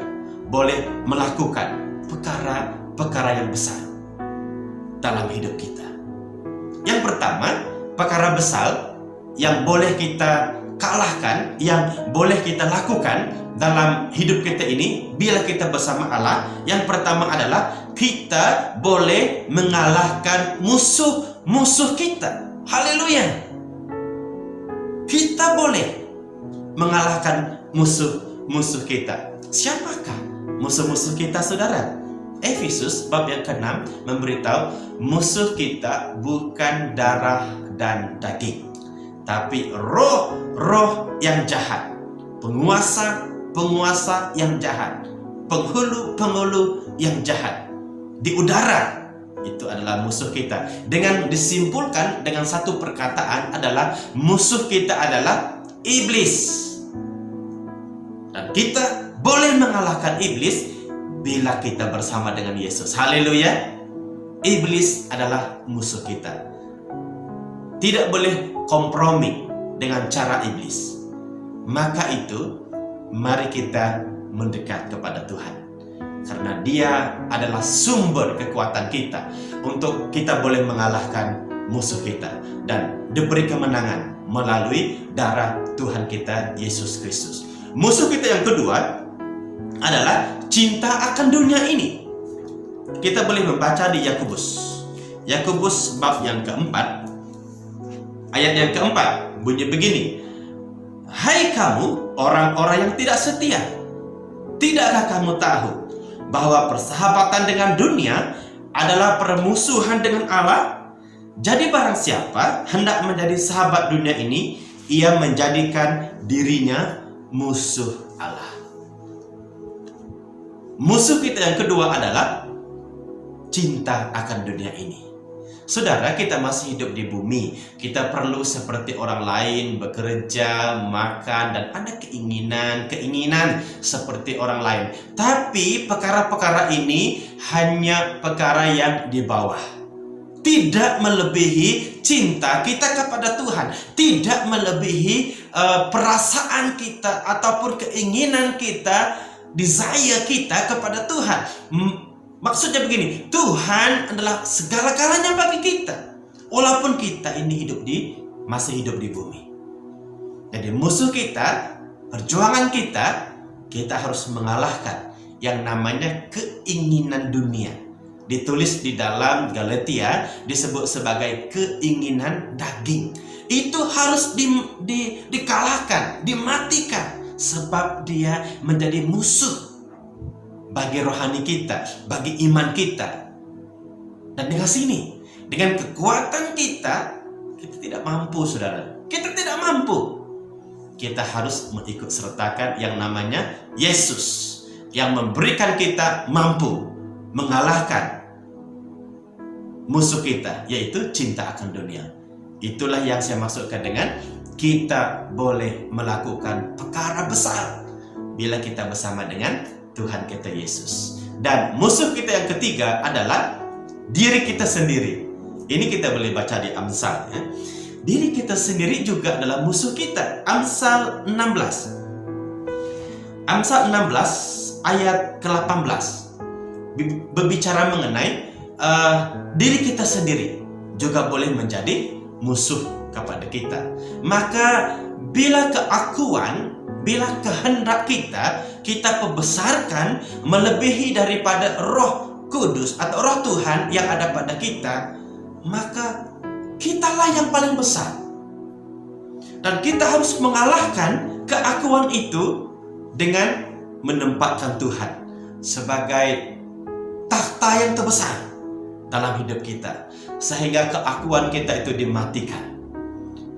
boleh melakukan perkara yang besar dalam hidup kita. Yang pertama, perkara besar yang boleh kita kalahkan, yang boleh kita lakukan dalam hidup kita ini bila kita bersama Allah. Yang pertama adalah kita boleh mengalahkan musuh kita. Haleluya. Kita boleh mengalahkan musuh kita. Siapakah musuh-musuh kita, saudara? Efesus bab yang ke-6 memberitahu musuh kita bukan darah dan daging, tapi roh yang jahat, penguasa yang jahat, penghulu yang jahat di udara. Itu adalah musuh kita. Dengan disimpulkan dengan satu perkataan adalah musuh kita adalah iblis. Dan kita boleh mengalahkan iblis bila kita bersama dengan Yesus. Haleluya. Iblis adalah musuh kita. Tidak boleh kompromi dengan cara iblis. Maka itu, mari kita mendekat kepada Tuhan. Karena Dia adalah sumber kekuatan kita untuk kita boleh mengalahkan musuh kita dan diberi kemenangan melalui darah Tuhan kita Yesus Kristus. Musuh kita yang kedua adalah cinta akan dunia ini. Kita boleh membaca di Yakobus bab yang keempat, ayat yang keempat, bunyi begini: Hai kamu orang-orang yang tidak setia, tidakkah kamu tahu bahwa persahabatan dengan dunia adalah permusuhan dengan Allah? Jadi barang siapa hendak menjadi sahabat dunia ini, ia menjadikan dirinya musuh Allah. Musuh kita yang kedua adalah cinta akan dunia ini. Saudara, kita masih hidup di bumi. Kita perlu seperti orang lain bekerja, makan, dan ada keinginan seperti orang lain. Tapi perkara-perkara ini hanya perkara yang di bawah. Tidak melebihi cinta kita kepada Tuhan. Tidak melebihi perasaan kita ataupun keinginan kita, desire kita kepada Tuhan. Maksudnya begini, Tuhan adalah segala-galanya bagi kita. Walaupun kita ini masih hidup di bumi. Jadi musuh kita, perjuangan kita harus mengalahkan yang namanya keinginan dunia. Ditulis di dalam Galatia disebut sebagai keinginan daging. Itu harus dikalahkan, dimatikan, sebab dia menjadi musuh bagi rohani kita, bagi iman kita. Dan dengan kekuatan kita tidak mampu, saudara. Kita tidak mampu. Kita harus mengikut sertakan yang namanya Yesus, yang memberikan kita mampu mengalahkan musuh kita, yaitu cinta akan dunia. Itulah yang saya maksudkan dengan kita boleh melakukan perkara besar bila kita bersama dengan Tuhan kita Yesus. Dan musuh kita yang ketiga adalah diri kita sendiri. Ini kita boleh baca di Amsal, ya. Diri kita sendiri juga adalah musuh kita. Amsal 16 ayat ke-18 berbicara mengenai diri kita sendiri juga boleh menjadi musuh kepada kita. Maka bila keakuan, bila kehendak kita pembesarkan melebihi daripada Roh Kudus atau Roh Tuhan yang ada pada kita, maka kitalah yang paling besar. Dan kita harus mengalahkan keakuan itu dengan menempatkan Tuhan sebagai takhta yang terbesar dalam hidup kita, sehingga keakuan kita itu dimatikan.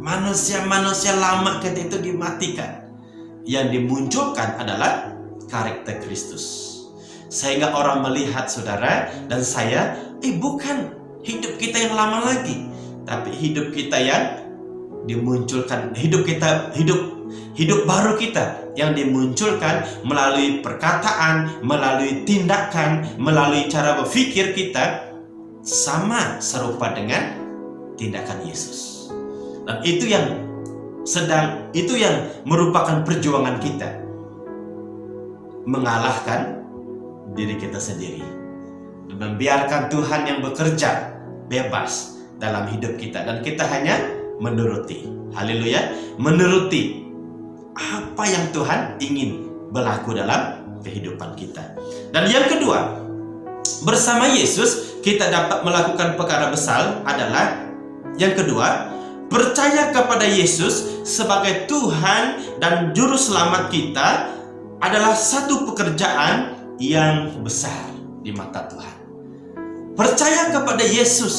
Manusia-manusia lama kita itu dimatikan. Yang dimunculkan adalah karakter Kristus. Sehingga orang melihat saudara dan saya, bukan hidup kita yang lama lagi, tapi hidup kita yang dimunculkan, hidup baru kita yang dimunculkan melalui perkataan, melalui tindakan, melalui cara berpikir kita sama serupa dengan tindakan Yesus. Dan itu yang merupakan perjuangan kita, mengalahkan diri kita sendiri dan membiarkan Tuhan yang bekerja bebas dalam hidup kita, dan kita hanya menuruti. Haleluya, menuruti apa yang Tuhan ingin berlaku dalam kehidupan kita. Dan yang kedua, bersama Yesus kita dapat melakukan perkara besar adalah yang kedua, percaya kepada Yesus sebagai Tuhan dan Juru Selamat kita adalah satu pekerjaan yang besar di mata Tuhan. Percaya kepada Yesus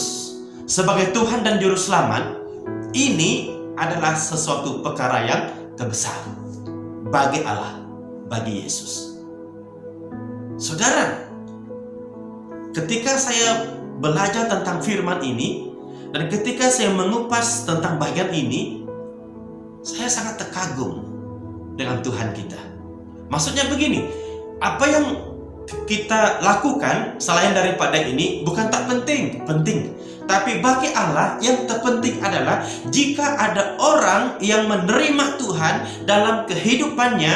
sebagai Tuhan dan Juru Selamat, ini adalah sesuatu perkara yang terbesar bagi Allah, bagi Yesus. Saudara, ketika saya belajar tentang firman ini, dan ketika saya mengupas tentang bagian ini, saya sangat terkagum dengan Tuhan kita. Maksudnya begini, apa yang kita lakukan selain daripada ini bukan tak penting. Tapi bagi Allah yang terpenting adalah jika ada orang yang menerima Tuhan dalam kehidupannya,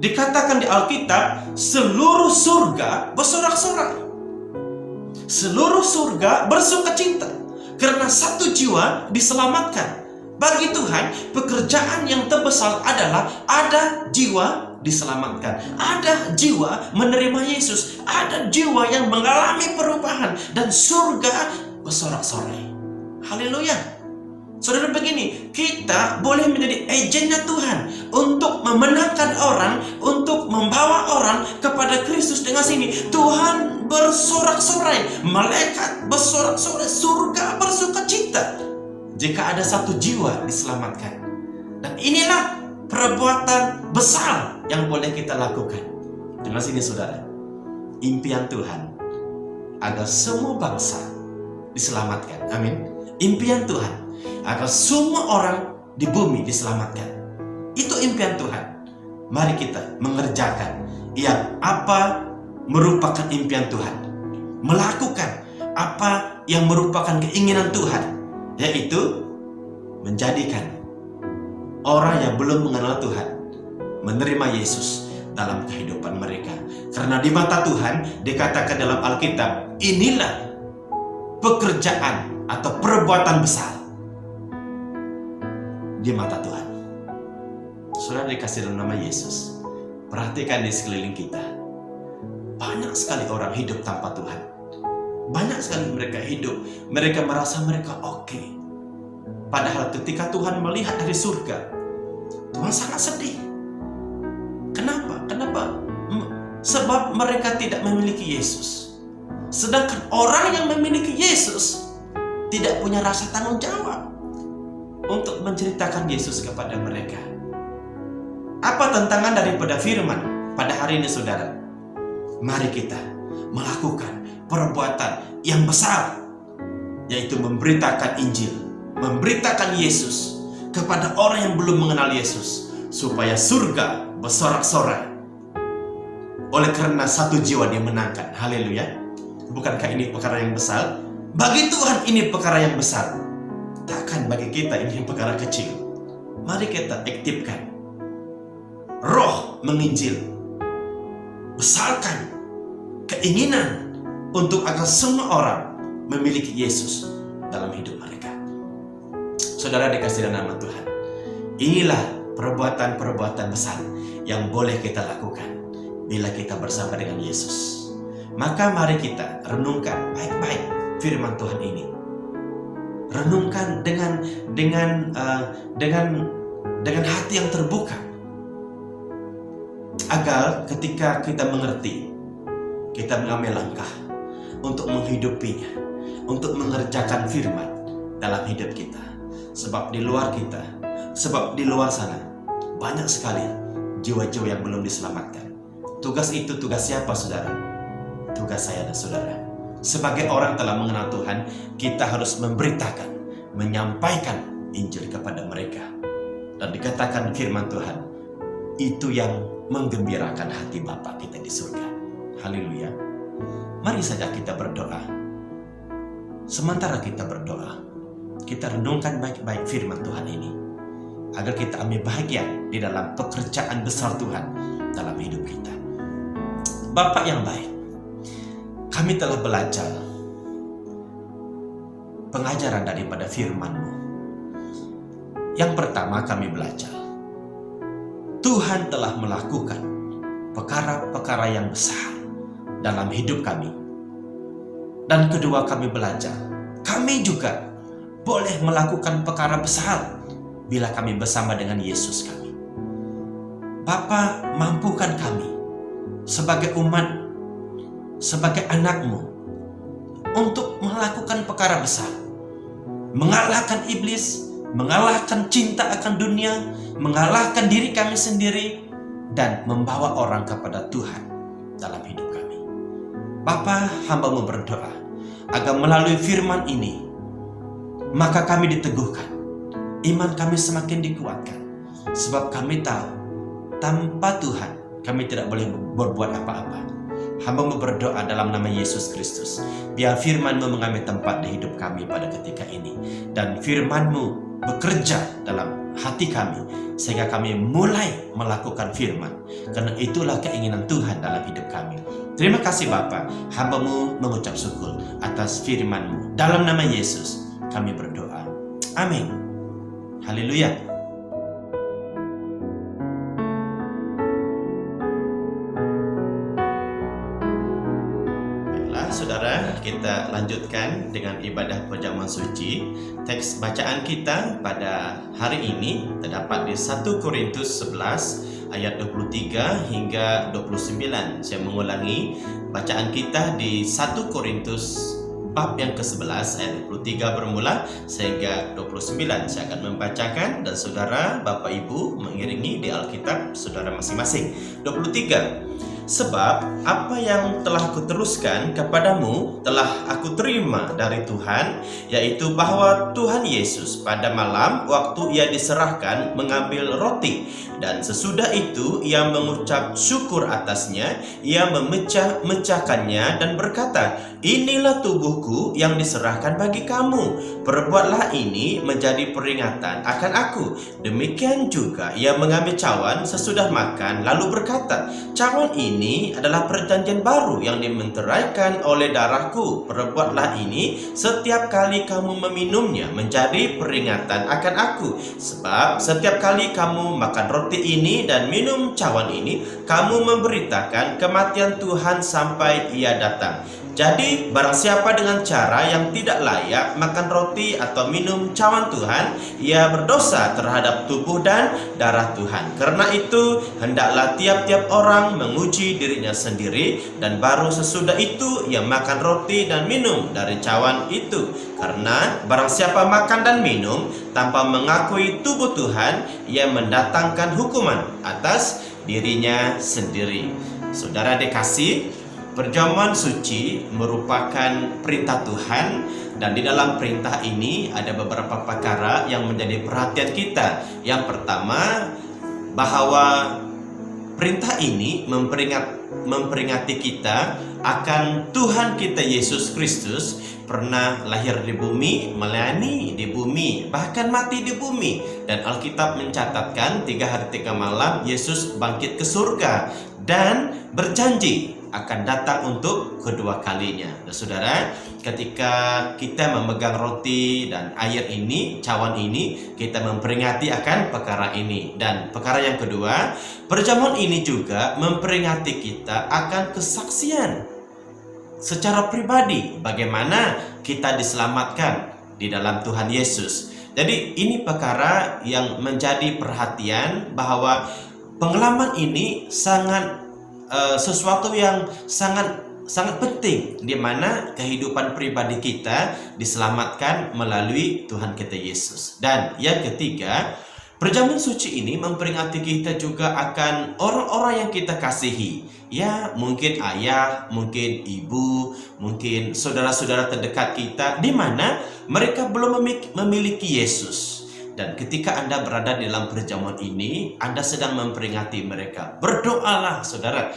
dikatakan di Alkitab, seluruh surga bersorak-sorai. Seluruh surga bersukacita karena satu jiwa diselamatkan. Bagi Tuhan, pekerjaan yang terbesar adalah ada jiwa diselamatkan, ada jiwa menerima Yesus, ada jiwa yang mengalami perubahan, dan surga bersorak-sorai. Haleluya. Saudara, begini, kita boleh menjadi agennya Tuhan untuk memenangkan orang, untuk membawa orang kepada Kristus. Dengan sini Tuhan bersorak-sorai, malaikat bersorak-sorai, surga bersukacita jika ada satu jiwa diselamatkan. Dan inilah perbuatan besar yang boleh kita lakukan. Dengan sini saudara, impian Tuhan agar semua bangsa diselamatkan. Amin. Impian Tuhan agar semua orang di bumi diselamatkan. Itu impian Tuhan. Mari kita mengerjakan yang apa merupakan impian Tuhan, melakukan apa yang merupakan keinginan Tuhan, yaitu menjadikan orang yang belum mengenal Tuhan menerima Yesus dalam kehidupan mereka. Karena di mata Tuhan dikatakan dalam Alkitab, inilah pekerjaan atau perbuatan besar di mata Tuhan. Saudara dikasih dalam nama Yesus, perhatikan di sekeliling kita. Banyak sekali orang hidup tanpa Tuhan. Banyak sekali mereka hidup, mereka merasa mereka oke. Padahal ketika Tuhan melihat dari surga, Tuhan sangat sedih. Kenapa? Sebab mereka tidak memiliki Yesus. Sedangkan orang yang memiliki Yesus tidak punya rasa tanggung jawab untuk menceritakan Yesus kepada mereka. Apa tantangan daripada firman pada hari ini saudara? Mari kita melakukan perbuatan yang besar, yaitu memberitakan Injil, memberitakan Yesus kepada orang yang belum mengenal Yesus, supaya surga bersorak-sorai oleh karena satu jiwa dimenangkan. Haleluya. Bukankah ini perkara yang besar? Bagi Tuhan ini perkara yang besar. Takkan bagi kita ini perkara kecil. Mari kita aktifkan roh menginjil, besarkan keinginan untuk agar semua orang memiliki Yesus dalam hidup mereka. Saudara dikasih dalam nama Tuhan, inilah perbuatan-perbuatan besar yang boleh kita lakukan bila kita bersama dengan Yesus. Maka mari kita renungkan baik-baik firman Tuhan ini. Renungkan dengan hati yang terbuka, agar ketika kita mengerti, kita mengambil langkah untuk menghidupinya, untuk mengerjakan firman dalam hidup kita. Sebab di luar sana banyak sekali jiwa-jiwa yang belum diselamatkan. Tugas itu tugas siapa, saudara? Tugas saya dan saudara. Sebagai orang telah mengenal Tuhan, kita harus memberitakan, menyampaikan Injil kepada mereka. Dan dikatakan firman Tuhan, itu yang menggembirakan hati Bapa kita di surga. Haleluya. Mari saja kita berdoa. Sementara kita berdoa, kita renungkan baik-baik firman Tuhan ini, agar kita ambil bahagian di dalam pekerjaan besar Tuhan dalam hidup kita. Bapa yang baik, kami telah belajar pengajaran daripada firman-Mu. Yang pertama kami belajar, Tuhan telah melakukan perkara-perkara yang besar dalam hidup kami. Dan kedua kami belajar, kami juga boleh melakukan perkara besar bila kami bersama dengan Yesus kami. Bapa, mampukan kami sebagai umat, sebagai anak-Mu, untuk melakukan perkara besar, mengalahkan iblis, mengalahkan cinta akan dunia, mengalahkan diri kami sendiri, dan membawa orang kepada Tuhan dalam hidup kami. Bapa, hamba-Mu berdoa agar melalui firman ini, maka kami diteguhkan, iman kami semakin dikuatkan, sebab kami tahu tanpa Tuhan kami tidak boleh berbuat apa-apa. Hamba-Mu berdoa dalam nama Yesus Kristus, biar firman-Mu mengambil tempat di hidup kami pada ketika ini, dan firman-Mu bekerja dalam hati kami, sehingga kami mulai melakukan firman, karena itulah keinginan Tuhan dalam hidup kami. Terima kasih Bapa, hamba-Mu mengucap syukur atas firman-Mu. Dalam nama Yesus kami berdoa. Amin. Haleluya. Saudara, kita lanjutkan dengan ibadah perjamuan suci. Teks bacaan kita pada hari ini terdapat di 1 Korintus 11 ayat 23 hingga 29. Saya mengulangi, bacaan kita di 1 Korintus bab yang ke-11 ayat 23 bermula sehingga 29. Saya akan membacakan dan saudara, Bapak Ibu mengiringi di Alkitab saudara masing-masing. 23. Sebab apa yang telah kuteruskan kepadamu telah aku terima dari Tuhan, yaitu bahwa Tuhan Yesus pada malam waktu ia diserahkan mengambil roti, dan sesudah itu ia mengucap syukur atasnya, ia memecah-mecahkannya dan berkata, inilah tubuhku yang diserahkan bagi kamu, perbuatlah ini menjadi peringatan akan aku. Demikian juga ia mengambil cawan sesudah makan lalu berkata, cawan ini adalah perjanjian baru yang dimenteraikan oleh darahku. Perbuatlah ini setiap kali kamu meminumnya menjadi peringatan akan aku. Sebab setiap kali kamu makan roti ini dan minum cawan ini, kamu memberitakan kematian Tuhan sampai ia datang. Jadi barang siapa dengan cara yang tidak layak makan roti atau minum cawan Tuhan, ia berdosa terhadap tubuh dan darah Tuhan. Karena itu hendaklah tiap-tiap orang menguji dirinya sendiri, dan baru sesudah itu ia makan roti dan minum dari cawan itu. Karena barang siapa makan dan minum tanpa mengakui tubuh Tuhan, ia mendatangkan hukuman atas dirinya sendiri. Saudara dikasih, perjamuan suci merupakan perintah Tuhan, dan di dalam perintah ini ada beberapa perkara yang menjadi perhatian kita. Yang pertama, bahwa perintah ini memperingati kita akan Tuhan kita Yesus Kristus pernah lahir di bumi, melayani di bumi, bahkan mati di bumi. Dan Alkitab mencatatkan 3 hari 3 malam Yesus bangkit ke surga dan berjanji akan datang untuk kedua kalinya. Nah, saudara, ketika kita memegang roti dan air ini, cawan ini, kita memperingati akan perkara ini. Dan perkara yang kedua, perjamuan ini juga memperingati kita akan kesaksian secara pribadi bagaimana kita diselamatkan di dalam Tuhan Yesus. Jadi ini perkara yang menjadi perhatian, bahwa pengalaman ini sangat sesuatu yang sangat sangat penting, di mana kehidupan pribadi kita diselamatkan melalui Tuhan kita Yesus. Dan yang ketiga, perjamuan suci ini memperingati kita juga akan orang-orang yang kita kasihi. Ya, mungkin ayah, mungkin ibu, mungkin saudara-saudara terdekat kita, di mana mereka belum memiliki Yesus. Dan ketika Anda berada di dalam perjamuan ini, Anda sedang memperingati mereka. Berdoalah saudara,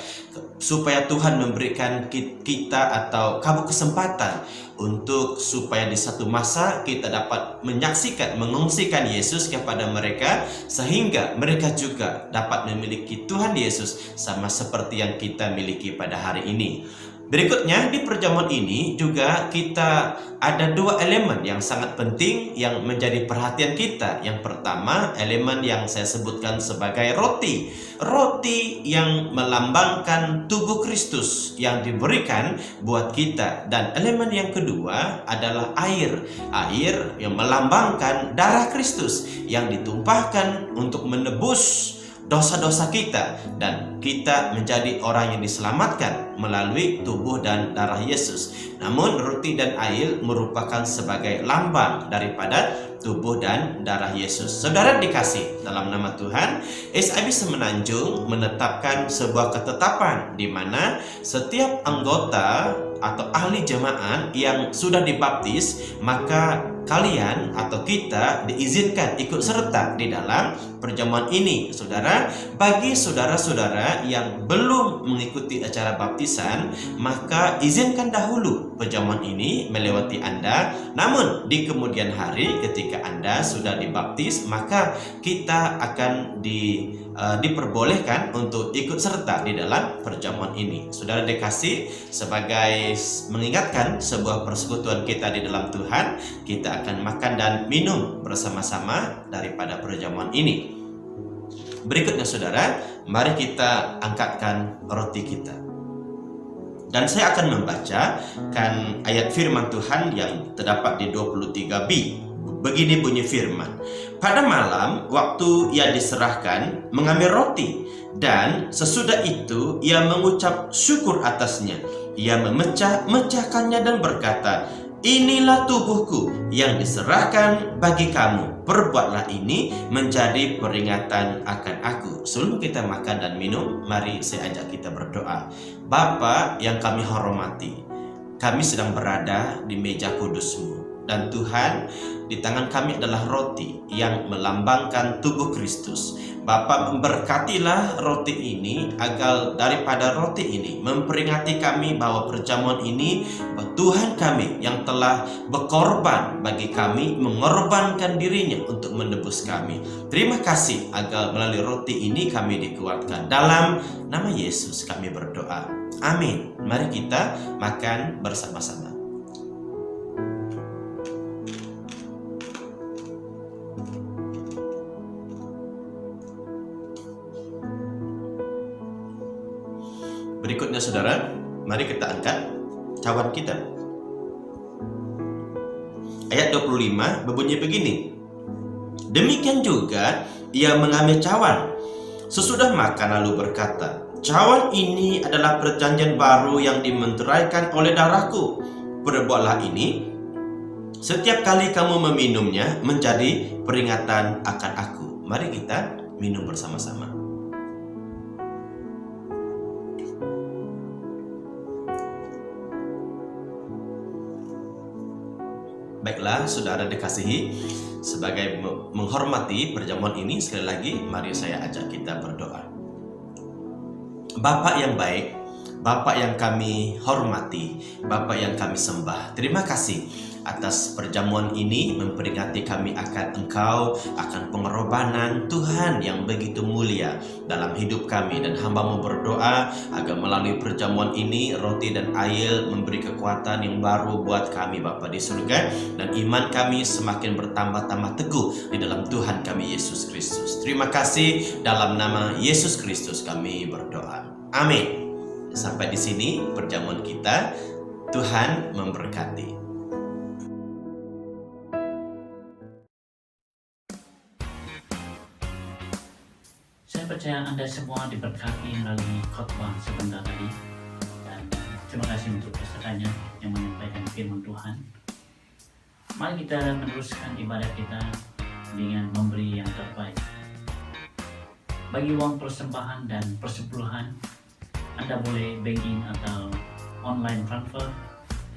supaya Tuhan memberikan kita atau kamu kesempatan untuk supaya di satu masa kita dapat menyaksikan, mengungsikan Yesus kepada mereka, sehingga mereka juga dapat memiliki Tuhan Yesus sama seperti yang kita miliki pada hari ini. Berikutnya, di perjamuan ini juga kita ada dua elemen yang sangat penting yang menjadi perhatian kita. Yang pertama, elemen yang saya sebutkan sebagai roti. Roti yang melambangkan tubuh Kristus yang diberikan buat kita. Dan elemen yang kedua adalah air. Air yang melambangkan darah Kristus yang ditumpahkan untuk menebus dosa-dosa kita, dan kita menjadi orang yang diselamatkan melalui tubuh dan darah Yesus. Namun roti dan air merupakan sebagai lambang daripada tubuh dan darah Yesus. Saudara dikasih dalam nama Tuhan, SIB Semenanjung menetapkan sebuah ketetapan di mana setiap anggota atau ahli jemaat yang sudah dibaptis, maka kalian atau kita diizinkan ikut serta di dalam perjamuan ini. Saudara, bagi saudara-saudara yang belum mengikuti acara baptisan, maka izinkan dahulu perjamuan ini melewati Anda. Namun di kemudian hari ketika Anda sudah dibaptis, maka kita akan diperbolehkan untuk ikut serta di dalam perjamuan ini. Saudara dikasih, sebagai mengingatkan sebuah persekutuan kita di dalam Tuhan, kita akan makan dan minum bersama-sama daripada perjamuan ini. Berikutnya saudara, mari kita angkatkan roti kita. Dan saya akan membacakan ayat firman Tuhan yang terdapat di 23b. Begini bunyi firman. Pada malam waktu ia diserahkan, mengambil roti, dan sesudah itu ia mengucap syukur atasnya. Ia memecahkannya dan berkata, "Inilah tubuhku yang diserahkan bagi kamu. Perbuatlah ini menjadi peringatan akan aku." Sebelum kita makan dan minum, mari saya ajak kita berdoa. Bapa yang kami hormati, kami sedang berada di meja kudus-Mu. Dan Tuhan, di tangan kami adalah roti yang melambangkan tubuh Kristus. Bapa, memberkatilah roti ini, agar daripada roti ini memperingati kami bahwa perjamuan ini Tuhan kami yang telah berkorban bagi kami, mengorbankan dirinya untuk menebus kami. Terima kasih agar melalui roti ini kami dikuatkan. Dalam nama Yesus kami berdoa. Amin. Mari kita makan bersama-sama. Berikutnya saudara, mari kita angkat cawan kita. Ayat 25 berbunyi begini. Demikian juga ia mengambil cawan sesudah makan lalu berkata, "Cawan ini adalah perjanjian baru yang dimeteraikan oleh darahku. Perbuatlah ini setiap kali kamu meminumnya menjadi peringatan akan aku." Mari kita minum bersama-sama. Baiklah, saudara dikasihi, sebagai menghormati perjamuan ini, sekali lagi mari saya ajak kita berdoa. Bapa yang baik, Bapa yang kami hormati, Bapa yang kami sembah, terima kasih atas perjamuan ini memperingati kami akan Engkau, akan pengorbanan Tuhan yang begitu mulia dalam hidup kami. Dan hamba-Mu berdoa agar melalui perjamuan ini roti dan air memberi kekuatan yang baru buat kami Bapa di surga, dan iman kami semakin bertambah-tambah teguh di dalam Tuhan kami Yesus Kristus. Terima kasih, dalam nama Yesus Kristus kami berdoa. Amin. Sampai di sini perjamuan kita. Tuhan memberkati. Saya percaya Anda semua diberkati melalui khotbah sebentar tadi. Dan Terima kasih untuk pesertanya yang menyampaikan firman Tuhan. Mari kita meneruskan ibadah kita dengan memberi yang terbaik. Bagi uang persembahan dan persepuluhan, Anda boleh banking atau online transfer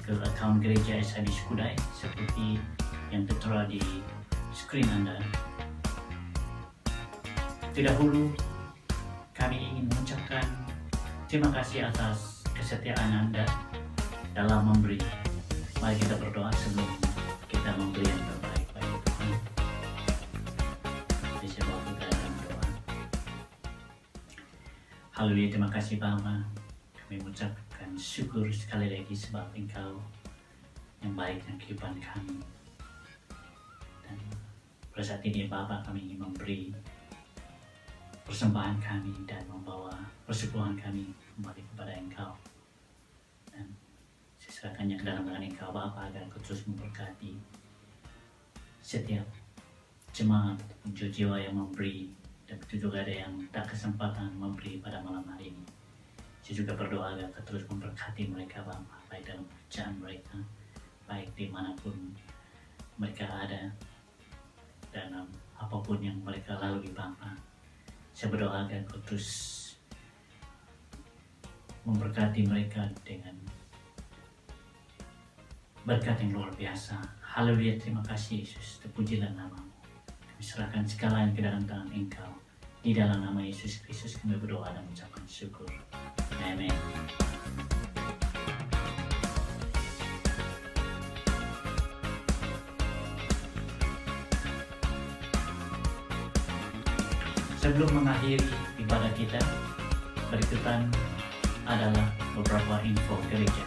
ke akaun gereja SIB Skudai seperti yang tertera di screen Anda. Terdahulu, kami ingin mengucapkan terima kasih atas kesetiaan Anda dalam memberi. Mari kita berdoa sebelum kita memberi yang terbaik bagi Tuhan. Mari saya bawa kita dalam doa. Haleluya, terima kasih Bapa. Kami mengucapkan syukur sekali lagi sebab Engkau yang baik dalam kehidupan kami. Dan pada saat ini Bapa, kami ingin memberi persembahan kami dan membawa persepuluhan kami kembali kepada Engkau. Dan saya serahkannya ke dalam tangan Engkau Bapa agar Engkau terus memberkati setiap jemaat ataupun jiwa yang memberi, dan begitu juga ada yang tak kesempatan memberi pada malam hari ini. Saya juga berdoa agar Engkau terus memberkati mereka Bapa, baik dalam pekerjaan mereka, baik dimanapun mereka ada, dalam apapun yang mereka lalui Bapa. Saya berdoa agar Engkau terus memberkati mereka dengan berkat yang luar biasa. Haleluya, terima kasih Yesus, terpujilah nama-Mu. Kami serahkan segala yang ke dalam tangan Engkau. Di dalam nama Yesus Kristus kami berdoa dan mengucapkan syukur. Amin. Sebelum mengakhiri ibadah kita, berikutan adalah beberapa info gereja.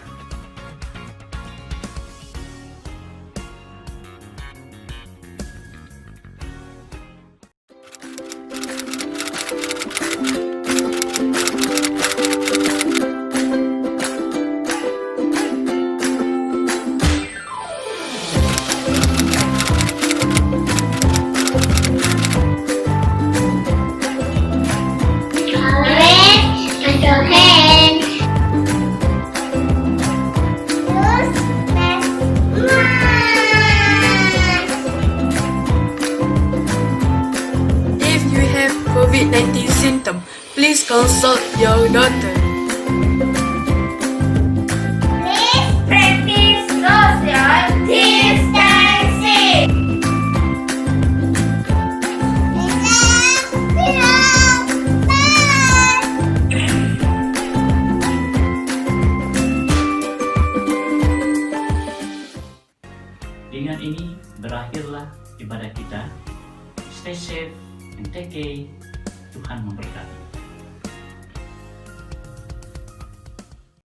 If you have COVID-19 symptoms, please consult your doctor. Please practice social distancing. Dengan ini berakhirlah ibadah kita. Stay safe and take care. Tuhan memberkati.